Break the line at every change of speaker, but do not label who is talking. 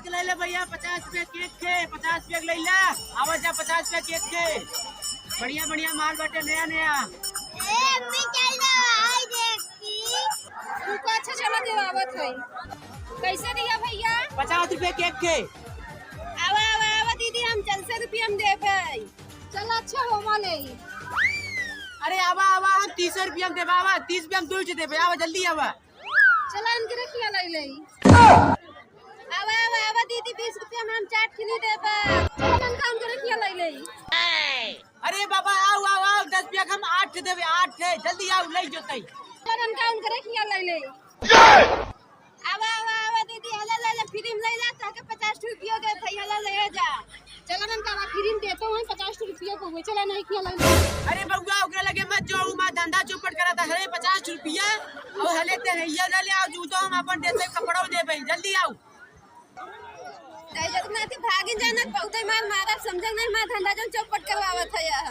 के ले ले भैया 50 रुपया केक के 50 रुपया ले ला आवाज जा 50 रुपया केक के बढ़िया बढ़िया माल बाटे नया नया
तू को अच्छा चला देवावत है कैसे दिया भैया
50 रुपया केक के
आवा आवा आवा दीदी हम चल से रुपया हम देबे चल अच्छा हो माले
अरे आवा आवा हम 30 रुपया हम देबा आवा 30 रुपया हम दूर से देबे आवा जल्दी आवा
चला इनके रखिया ले ले आवा आवा आवा दीदी 20 रुपया में हम चाट खिली देबे चल इनका हम रखिया ले ले
अरे बाबा आओ आओ आओ 10 रुपया हम 8 देबे 8 है जल्दी आओ ले जोतई
चल इनका हम रखिया ले ले आवा आवा आवा दीदी हला ले फ्री में ले जा ताके 50 रुपया दे भैया ले जा चला इनका हम फ्री में देतो हम 50 रुपया को चला नहीं किया ले
अरे बउआ ओकरा लगे मत जो मा धंधा चौपट करा था अरे 50 रुपया और हले ते है ये ले आओ जूतो हम अपन देते कपड़ा देबे जल्दी आओ
जगन्नाथ भागी जाना बहुते मार मारा समझ नहीं मार धंधा जो चौपट करवावत है यार